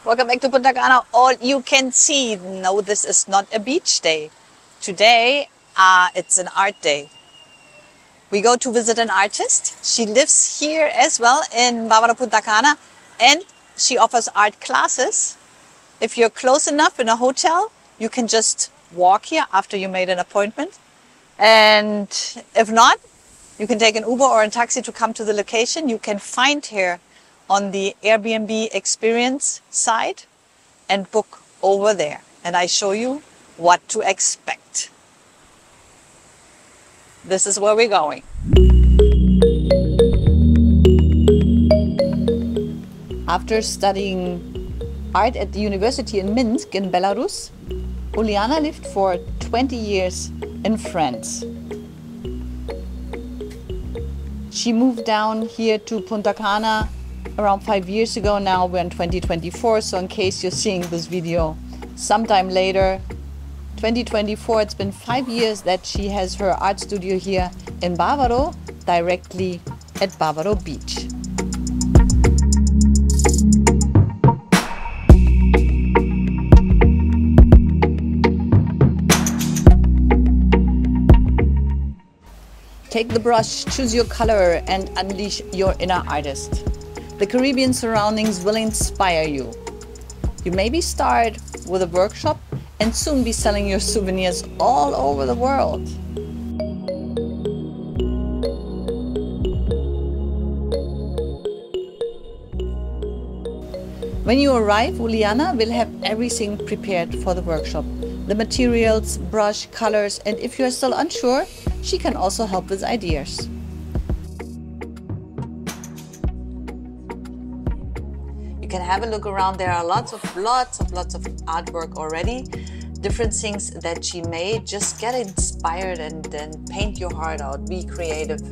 Welcome back to Punta Cana. All you can see. No, this is not a beach day. Today, it's an art day. We go to visit an artist. She lives here as well in Bávaro Punta Cana, and she offers art classes. If you're close enough in a hotel, you can just walk here after you made an appointment. And if not, you can take an Uber or a taxi to come to the location. You can find her on the Airbnb experience side and book over there. And I show you what to expect. This is where we're going. After studying art at the university in Minsk in Belarus, Uliana lived for 20 years in France. She moved down here to Punta Cana around 5 years ago. Now we're in 2024, so in case you're seeing this video sometime later, 2024, it's been 5 years that she has her art studio here in Bávaro, directly at Bávaro Beach. Take the brush, choose your color, and unleash your inner artist. The Caribbean surroundings will inspire you. You maybe start with a workshop and soon be selling your souvenirs all over the world. When you arrive, Uliana will have everything prepared for the workshop. The materials, brush, colors, and if you are still unsure, she can also help with ideas. You can have a look around. There are lots of artwork already. Different things that she made. Just get inspired and then paint your heart out. Be creative.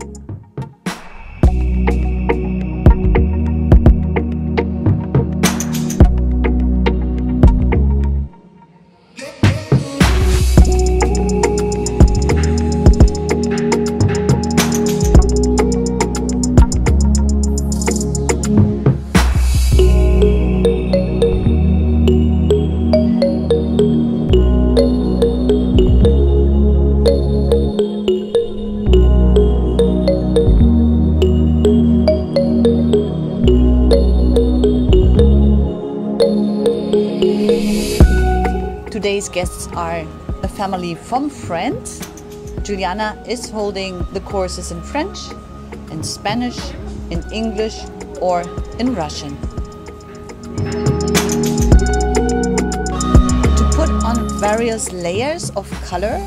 Today's guests are a family from France. Juliana is holding the courses in French, in Spanish, in English, or in Russian. To put on various layers of color,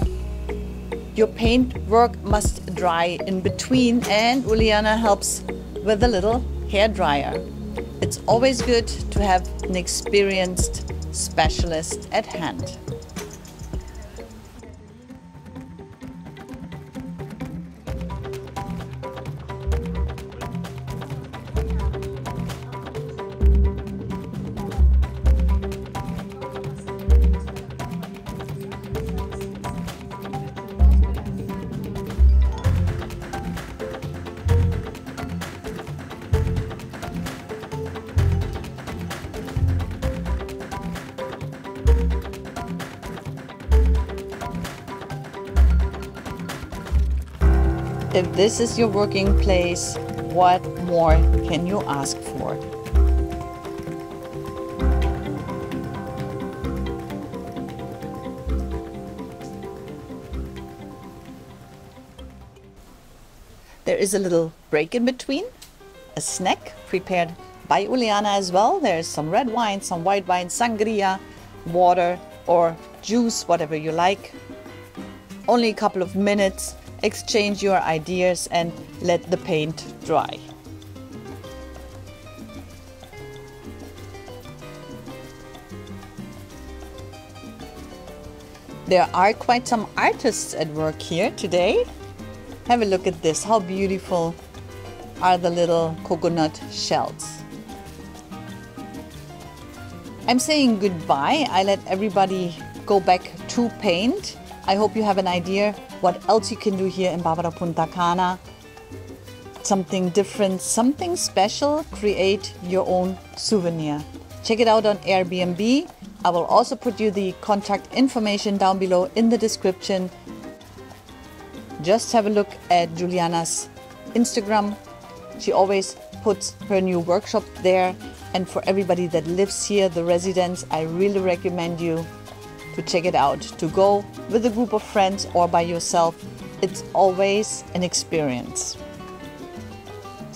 your paint work must dry in between, and Uliana helps with a little hair dryer. It's always good to have an experienced specialist at hand. If this is your working place, what more can you ask for? There is a little break in between, a snack prepared by Uliana as well. There's some red wine, some white wine, sangria, water or juice, whatever you like. Only a couple of minutes. Exchange your ideas and let the paint dry. There are quite some artists at work here today. Have a look at this. How beautiful are the little coconut shells. I'm saying goodbye. I let everybody go back to paint. I hope you have an idea what else you can do here in Bávaro Punta Cana. Something different, something special. Create your own souvenir. Check it out on Airbnb. I will also put you the contact information down below in the description. Just have a look at Juliana's Instagram. She always puts her new workshop there. And for everybody that lives here, the residents, I really recommend you to check it out. To go with a group of friends or by yourself, it's always an experience.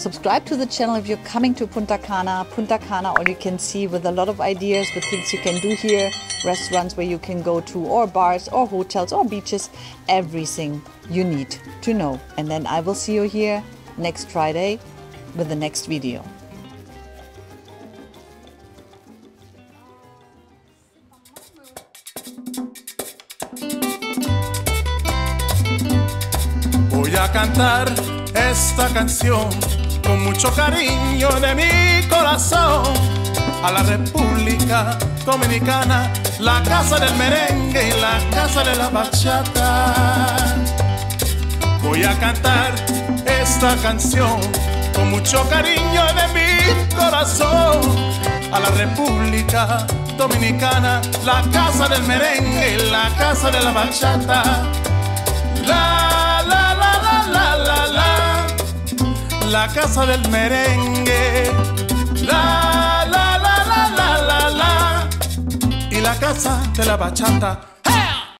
Subscribe to the channel if you're coming to Punta Cana. Punta Cana, all you can see, with a lot of ideas, with things you can do here, restaurants where you can go to, or bars, or hotels, or beaches, everything you need to know. And then I will see you here next Friday with the next video. Voy a cantar esta canción con mucho cariño de mi corazón a la República Dominicana, la casa del merengue y la casa de la bachata. Voy a cantar esta canción con mucho cariño de mi corazón a la República Dominicana, la casa del merengue y la casa de la bachata. La casa del merengue, la y la casa de la bachata.